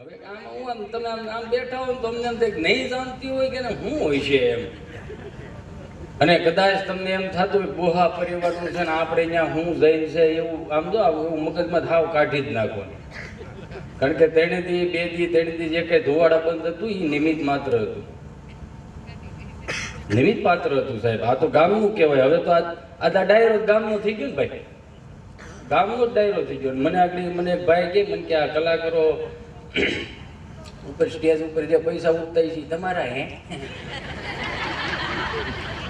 હવે આમ હું આમ તમે આમ બેઠા હોય તો અમને એમ થાય નહીં જાણતી હોય કે શું હોય છે એમ. અને કદાચ તમને એમ થતું હોય બોહા પરિવારનું છે ને આપણે અહીંયા હું જઈને છે એવું આમ જો એવું મગજમાં થાવ કાઢી જ નાખવાનું. કારણ કે ત્રણેથી બે દી ત્રણેથી જે કઈ ધોવાડા બંધ હતું એ નિમિત્ત માત્ર હતું. નિમિત્ત પાત્ર હતું સાહેબ. આ તો ગામનું કહેવાય. હવે તો આ ડાયરો ગામનો થઈ ગયો ને ભાઈ, ગામનો જ ડાયરો થઈ ગયો. મને આગળ મને એક ભાઈ કે મને કે આ કલાકારો ઉપર સ્ટેજ ઉપર જે પૈસા ઉગતા છે તમારા હે?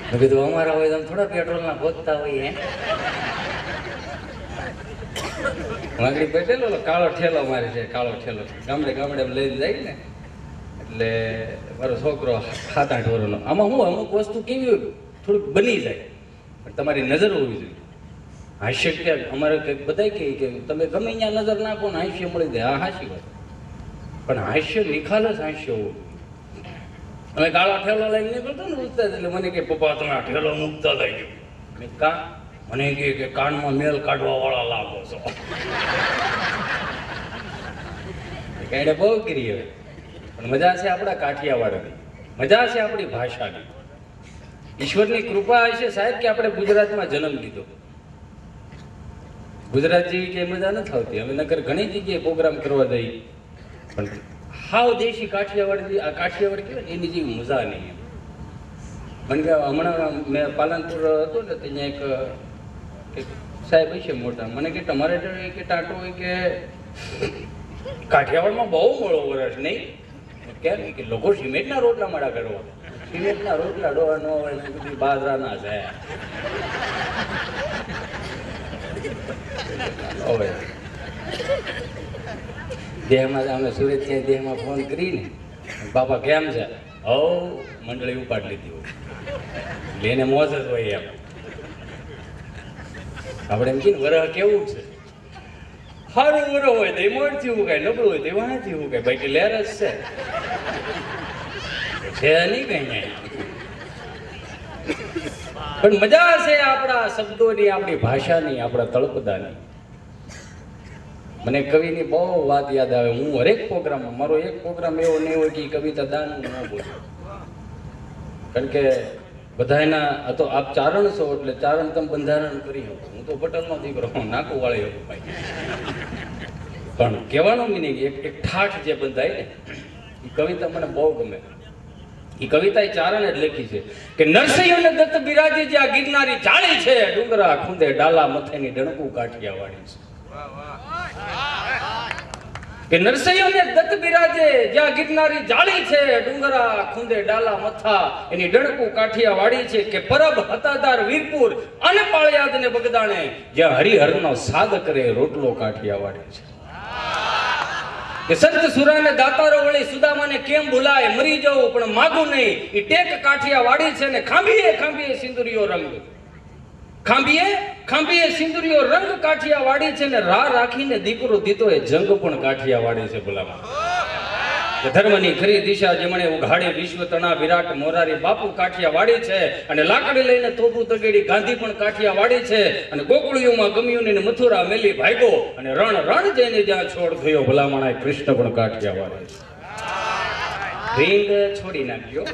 મેં કીધું અમારા હોય તમે થોડા પેટ્રોલના ખોદતા હોય હે? આગળ બેઠેલો કાળો ઠેલો મારે છે, કાળો ઠેલો ગામડે ગામડે લઈને જાય ને એટલે મારો છોકરો 7-8 વર્ષનો. આમાં હું અમુક વસ્તુ કેવી હોય થોડીક બની જાય પણ તમારી નજર હોવી જોઈએ. હાસ્ય કે અમારે કંઈક બધા કહે કે તમે ગમે ત્યાં નજર નાખો ને હાસ્ય મળી જાય. હા હાચી વાત, પણ હાસ્ય નિખાલ જ હાસ્ય હોવું. અમે કાળો ઠેલો લઈને નીકળતો ને ઉઠતા એટલે મને કે પપ્પા તમે આ ઠેલો મૂકતા થઈ ગયો. મેં કા? મને કે કાનમાં મેલ કાઢવા વાળા લાગો છો. કાંઈ બહુ કરી હવે પણ મજા છે આપણા કાઠિયાવાડની, મજા છે આપણી ભાષાની. ઈશ્વરની કૃપા હશે સાહેબ કે આપણે ગુજરાતમાં જન્મ લીધો. ગુજરાત જેવી કે મજા નથી આવતી. અમે નકર ઘણી જગ્યાએ પ્રોગ્રામ કરવા જઈએ પણ હાવ દેશી કાઠિયાવાડ આ કાઠિયાવાડ કહેવાય એની જેવી મજા નહીં. મને કે હમણાં મેં પાલનપુર હતો ને ત્યાં એક સાહેબ હશે મોટા, મને કે તમારે કે ટાટો હોય કે કાઠિયાવાડમાં બહુ મોડો વરસ નહીં કેમ કે લોકો સિમેન્ટના રોટલા મળા કરવા. સિમેન્ટના રોટલા ડોવા ન હોય બધી બાજરાના છે. હવે દેહમાં અમે સુરત ત્યાં દેહમાં ફોન કરીને બાપા કેમ છે? હવ મંડળી ઉપાડ લીધી હોય એટલે એને મોજ જ હોય એમ. આપણે એમ કહીએ વરહ કેવું છે? સારું વરહ હોય તો મોડથી ઉગાય, નબળું હોય તો વાંચી ઉગાય. ભાઈ કે લેર જ છે નહીં કઈ નહીં. પણ મજા છે આપણા શબ્દોની, આપણી ભાષાની, આપણા તળપદાની. મને કવિની બહુ વાત યાદ આવે. હું હરેક પ્રોગ્રામમાં, મારો એક પ્રોગ્રામ એવો નહીં હોય કે કવિતા દાન ન બોલું. કારણ કે બધાના આ તો આપ ચારણ છો એટલે ચારણ તમે બંધારણ કરી શકો. હું તો પટેલનો દીકરો નાકું વાળી હતો ભાઈ. પણ કહેવાનો મિનિંગ એક ઠાઠ જે બંધાય ને એ કવિતા મને બહુ ગમે. એ કવિતા એ ચારણ જ લખી છે કે નરસૈયોને દત્ત બિરાજે જે આ ગિરનારી જાળી છે, ડુંગરા ખૂંદે ડાલા મથેની ડણકું કાઠિયાવાડી છે. કે નરસૈયોને દત્ત બિરાજે જ્યાં ગિરનારી જાળી છે, ડુંગરા ખૂંદે ડાલા મથા એની ડણકું કાઠિયાવાડી છે. કે પરબ હતાદાર વીરપુર અને પાળિયાદ ને બગદાણે જ્યાં હરિહરનો સાદ કરે રોટલો કાઠિયાવાડી છે. કે સંત સુરાને દાતારો વળી સુદામાને કેમ ભૂલાય, મરી જવું પણ માગું નહીં એ ટેક કાઠિયાવાડી છે. ને ખાંભીએ ખાંભીએ સિંદુરિયો રંગ, ખાંભીએ ખાંભીએ સિંદુરિયો રંગ કાઠિયાવાડી છે. ને રાહ રાખીને દીકરો દીતો એ જંગ પણ કાઠિયાવાડી છે. ભલામાં ધર્મની ખરી દિશા જેમણે ઉઘાડી વિશ્વ તણા વિરાટ મોરારી બાપુ કાઠિયાવાડી છે. અને લાકડી લઈને તોપું તગેડી ગાંધી પણ કાઠિયાવાડી છે. અને ગોકુળિયોમાં ગમ્યું ને મથુરા મેલી ભાઈગો અને રણ રણ જઈને જ્યાં છોડ થયો ભલામણા કૃષ્ણ પણ કાઠિયાવાડી છે. રીંગ છોડી નાખ્યો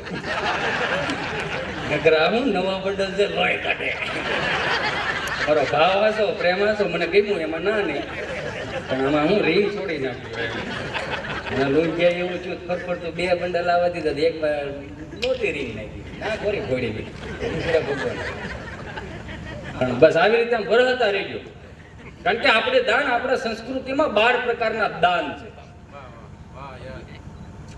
નગરા હું નવા બદલ છે લોહી કાઢે. મારો ભાવ હશો પ્રેમ હશો મને ગમ્યું એમાં ના નહીં પણ આમાં હું રીંગ છોડી નાખ્યો. લોહિયા એવું છું ફરફરતું 2 બંડલ આવવા દીધા, એક મોટી રીંગ નાખી ના કોરી ફોડી ગઈ. પણ બસ આવી રીતે વરહતા રહી ગયો. કારણ કે આપણે દાન, આપણા સંસ્કૃતિમાં 12 પ્રકારના દાન છે.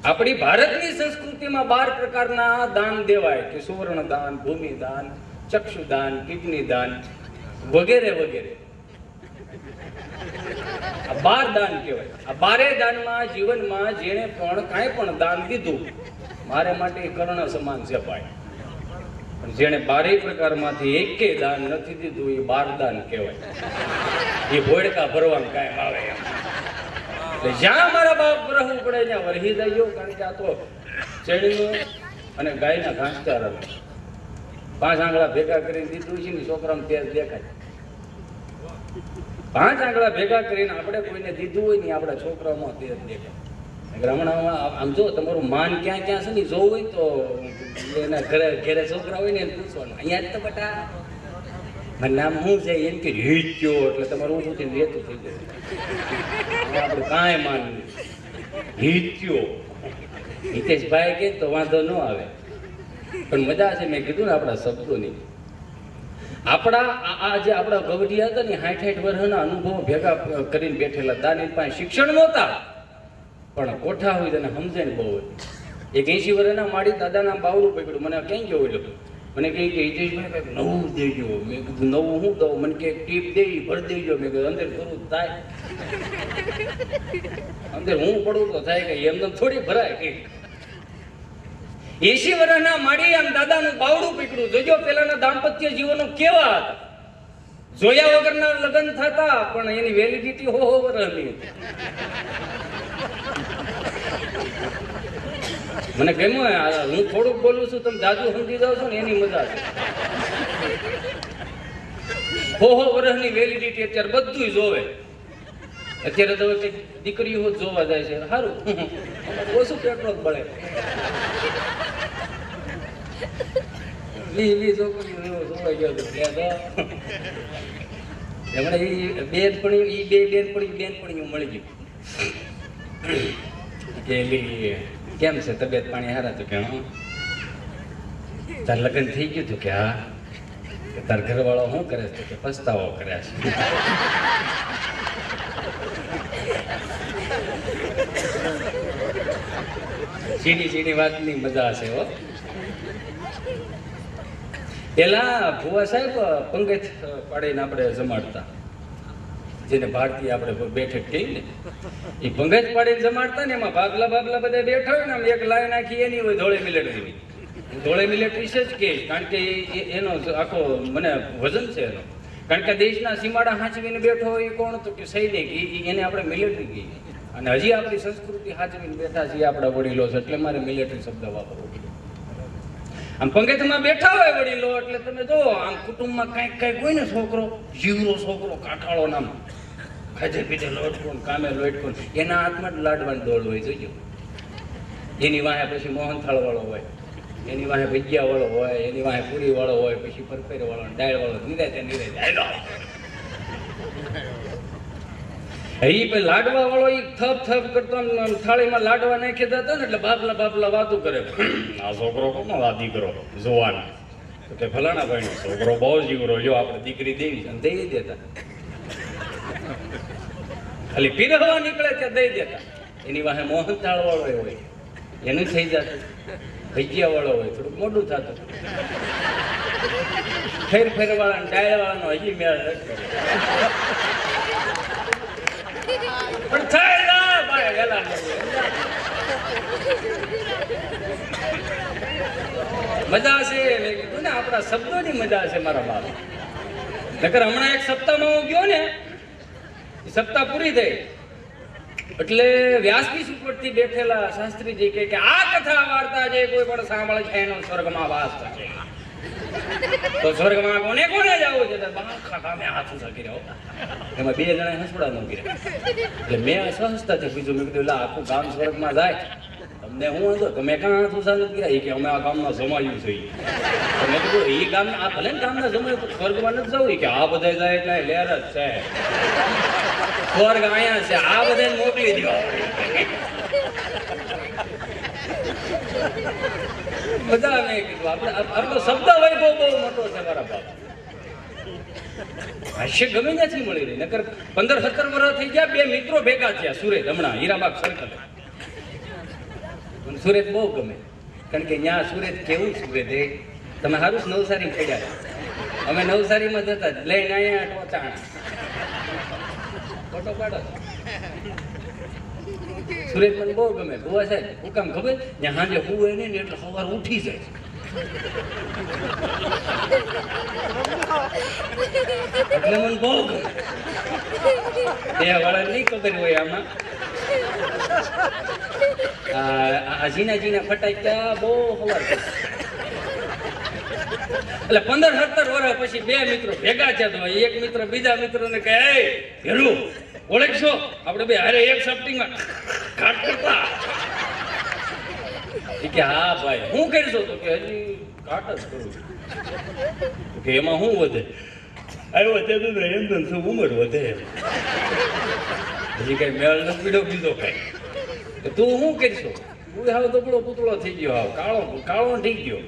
આપણી ભારતની સંસ્કૃતિમાં 12 પ્રકારના દાન દેવાય કે સુવર્ણ દાન, ભૂમિ દાન, ચક્ષુ દાન, કિડની દાન વગેરે વગેરે. આ 12 દાન કહેવાય. આ 12 દાનમાં જીવનમાં જેણે પણ કાંઈ પણ દાન દીધું મારે માટે કર્ણ સમાન છે ભાઈ. પણ જેણે 12 પ્રકારમાંથી એકેય દાન નથી દીધું એ 12 દાન કહેવાય. એ ભોળકા ભરવાનું કાંઈ આવે એમ. એટલે જ્યાં મારા બાપ વરહવું પડે ત્યાં વરહી જાય. કારણ કે આ તો શેરડીનું અને ગાયના ઘાસચારા 5 આંગળા ભેગા કરીને દીધું છે ને છોકરાને તેજ દેખાય. 5 આંગળા ભેગા કરીને આપણે કોઈને દીધું હોય ને આપણા છોકરામાં તેજ દેખાય. હમણાં આમ જો તમારું માન ક્યાં ક્યાં છે ને જોવું હોય તો એના ઘરે છોકરા હોય ને એને પૂછવાનું, અહીંયા જ તો બટા મારું નામ શું છે એમ કે હિત્યો, એટલે તમારું ઊંધું થઈને રેતું થઈ જાય. આપણે કાંઈ માન હિત્યો હિતેશભાઈ કે તો વાંધો ન આવે, પણ મજા છે. મેં કીધું ને આપણા શબ્દોની, આપણા આ જે આપણા ગવડિયા હતા ને 60-60 વર્ષના અનુભવો ભેગા કરીને બેઠેલા દાની પાસે શિક્ષણ નહોતા, પણ કોઠા હોય તેને સમજણ બહુ હતી. એક 80 વર્ષના માડી દાદાના બાવડું પકડ્યું, મને ક્યાં ગયો એટલે મને કહે કે હિતેશભાઈ કંઈક નવું દેજો. મેં કીધું નવું શું દઉં? મને કે ટીપ દેવી ભરી દેજો. મેં કીધું અંદર કરવું થાય, અંદર હું પડું તો થાય કે એમને થોડી ભરાય કઈ. 80 વર્ષના માડી આમ દાદાનું બાવડું પકડ્યું. જોજો પેલાના દાંપત્ય જીવનો કેવા હતા, જોયા વગરના લગ્ન થતા, પણ એની વેલિડિટી હો વર્ષની હતી. મને ગમ્યું, હું થોડુંક બોલું છું, તમે જાજુ સમજી જાવ છો ને એની મજા છે. હો વર્ષની વેલિડિટી અત્યારે બધું જોવે. અત્યારે તો કઈક દીકરીઓ જોવા જાય છે, સારું ઓછું પેટ્રોલ બળે. હમણાં બે બેનપણીઓ મળી ગયું કે કેમ છે તબિયત પાણી હારા? તો કે તાર લગ્ન થઈ ગયું હતું? કે હા. તાર ઘરવાળો શું કરે છે? કે પસ્તાવો કર્યા છે. સીડી વાતની મજા છે હો. પેલા ભુવા સાહેબ પંગજ પાડીને આપણે જમાડતા, જેને ભારતીય આપણે બેઠક કહીએ ને, એ પંગજ પાડીને જમાડતા ને એમાં ભાગલા બધા બેઠા હોય ને, આમ એક લાઈન આખી એની હોય ધોળે મિલેટરીની. ધોળે મિલેટરી છે જ કે, કારણ કે એનો આખો મને વજન છે એનો. કારણ કે દેશના સીમાડા હાંચવીને બેઠો હોય એ કોણ? તો કે સૈનિક, એને આપણે મિલિટરી કહીએ. અને હજી આપણી સંસ્કૃતિ હાંચવીને બેઠા છીએ આપણા વડીલો છે, એટલે મારે મિલિટરી શબ્દ વાપરવો. આમ પંગતમાં બેઠા હોય વડીલો એટલે તમે જો આમ કુટુંબમાં કંઈક હોય ને, છોકરો જીવરો છોકરો કાઠાળો નામ ખાધે પીધે લોટકોન કામે લોટકોન, એના હાથમાં જ લાડવાની દોડ હોય. જોજો એની વાહે પછી મોહનથાળ વાળો હોય, એની વાહે ભજીયા વાળો હોય, એની વાહે પૂરી વાળો હોય, પછી પરપેર વાળો, દાળ વાળો, નિરાતે લાડવા વાળો એ થપ કરતો થાળીમાં લાડવા નાખી દેતા ને, એટલે બાપલા વાતું કરે. આ છોકરો કોનો આ દીકરો જોવાન? તો કે ફલાણા ભાઈ નો છોકરો બહુ જીવરો, જો આપણે દીકરી દેવી અને દઈ દેતા. ખાલી પીરહવા નીકળે ત્યાં દઈ દેતા. એની વાહે મોહનથાળ વાળો હોય, એનું થઈ જતું. ભજીયા વાળો હોય, થોડુંક મોડું થતું. ફેર વાળા ડાળ વાળાનો હજી મેળ પણ થાય ભાઈ વેલા મજા છે. મેં કીધું ને આપણા શબ્દોની મજા છે મારા બાપ. નકર હમણાં એક સપ્તાહમાં હું ગયો ને, સપ્તાહ પૂરી થઈ એટલે વ્યાસપીઠ ઉપરથી બેઠેલા શાસ્ત્રીજી કે આ કથા વાર્તા જે કોઈ પણ સાંભળે છે એનો સ્વર્ગમાં વાસ થશે. તો સ્વર્ગમાં કોને જવું છે? ખામે હાથ ઊંચા કર્યા, એમાં 2 જણા હસપડા ન કર્યા. એટલે મેં સહજતાથી પૂછ્યું, મેં કીધું આખું ગામ સ્વર્ગમાં જાય, તમને હું હતો તમે કાં હાથ ઊંચા નથી કર્યા? કે અમે આ ગામના જમાયું જોઈએ. મેં કીધું એ ગામ આ ભલે ને ગામના જમાયું, સ્વર્ગમાં નથી જવું. કે આ બધા જાય એટલે લહેર જ છે, સ્વર્ગ અહીંયા છે, આ બધાને મોકલી દો. બધા મેં કીધું આપણો શબ્દ વૈભવ બહુ મોટો છે મારા બાપ. હાસ્ય ગમે નથી મળી રહી. નકર 15-17 વર્ષ થઈ ગયા, 2 મિત્રો ભેગા થયા સુરત, હમણાં હીરાબાગ સર્કલ. સુરત બહુ ગમે, કારણ કે ત્યાં સુરત કેવું સુરત એ તમે સારું નવસારી પડ્યા. અમે નવસારીમાં જતા લઈને અહીંયા ટોચાણા ફોટો પાડો. સુરત મને બહુ ગમે. ગોવા સાહેબ હું કામ ખબર? ત્યાં સાંજે હું એને એટલે સવાર ઉઠી જાય. એટલે મને બહુ ગમે. બે વાળા નહીં ખબર હોય આમાં. ઝીણા ફટાક્યા બહુ સવાર. એટલે 15-17 વર્ષ પછી 2 મિત્રો ભેગા થયા. તો એક મિત્ર બીજા મિત્રોને કહે, હેલું ઓળખશો આપણે બે હારે એક સપ્ટિંગમાં ઘાટ કરતા. એ કે હા ભાઈ હું કરશો તો કે હજી ઘાટ જ કરું કે એમાં શું વધે આવ્યો તે તો એમ ઉંમર વધે હજી કઈ મેળ નથી પીડો બીજો કઈ તું શું કરશો હું હાવ દબળો પૂતળો થઈ ગયો હાવ કાળો કાળો થઈ ગયો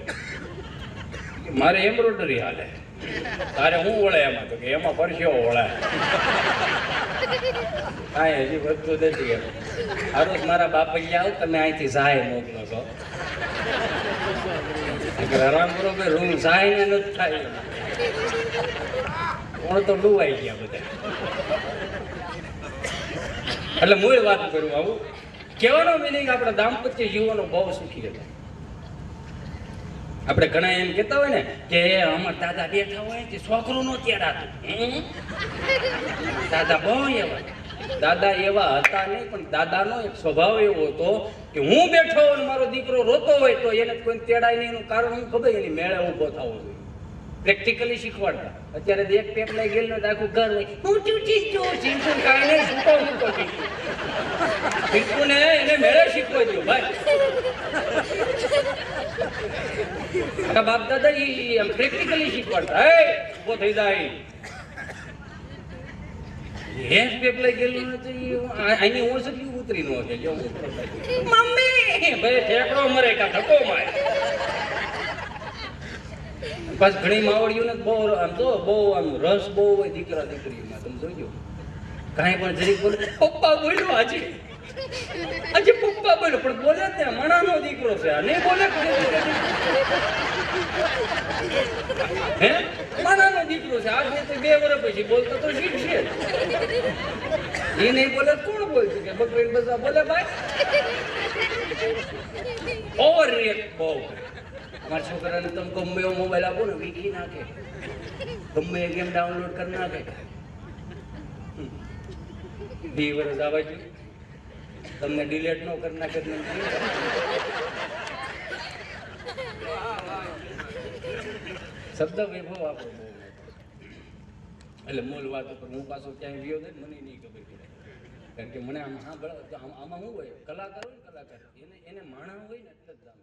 મારે એમ્બ્રોઇડરી હાલે તારે શું વળાય એમાં તો કે એમાં પરસ્યો વળાય કાંઈ હજી વધતું નથી એમ હારું મારા બાપા આવ તમે અહીંથી સહાય મોકલો છો આરામ કરો કે રૂમ સહાય ને નથી થાય કોણ તો ડૂવાઈ ગયા બધા એટલે મૂળ વાત કરું આવું કહેવાનો મિનિંગ આપણે દાંપત્ય જીવવાનો બહુ સુખી હતા આપણે ઘણા એમ કહેતા હોય ને કે અમાર દાદા બેઠા હોય તે છોકરું નો તેડાતું દાદા બહુ એવા દાદા એવા હતા નહીં પણ દાદાનો એક સ્વભાવ એવો હતો કે હું બેઠો હોય ને મારો દીકરો રોતો હોય તો એને કોઈ તેડાય નહીં એનું કારણ હું ખબર એની મેળે ઉભો થવો જોઈએ પ્રેક્ટિકલી શીખવાડતા અત્યારે એક પેપ લઈ ગયેલ ને આખું ઘર હોય હું ચીંચુ કાંઈ નહીં છૂટો મૂકો ચીંચુ ને એને મેળે શીખવા દો ભાઈ બાપ દાદા એમ પ્રેક્ટિકલી શીખવાડતા હે ઉભો થઈ જાય એક પેપ લઈ ગયેલું નથી આની ઓછડી ઉતરી નો છે મમ્મી ભાઈ ઠેકડો મરે કા ધક્કો મારે બસ ઘણી માવડીઓને બહુ આમ તો બહુ આમ રસ બહુ હોય દીકરા દીકરીમાં તમે જોજો કાંઈ પણ જરીક બોલે પપ્પા બોલ્યો આજે પપ્પા બોલ્યો પણ બોલે જ ને મણાનો દીકરો છે નહીં બોલે હે મણાનો દીકરો છે આજ તો 2 વર્ષ પછી બોલતો તો શીખશે એ નહીં બોલે કોણ બોલશે કે બકરી બધા બોલે ભાઈ ઓવર રિએક્ટ બહુ અમારા છોકરાને તમે ગમે એવો મોબાઈલ આપો ને વીખી નાખે ગમે એ ગેમ ડાઉનલોડ કરી નાખે 2 વર્ષ આવવા જોઈએ તમને ડિલેટ ન કરી નાખે શબ્દ વૈભવ આપો બહુ એટલે મૂળ વાત ઉપર હું પાછો ક્યાંય ગયો ને મને નહીં ખબર પડે કારણ કે મને આમાં શું હોય કલાકાર હોય ને કલાકાર એને માણા હોય ને એટલે જ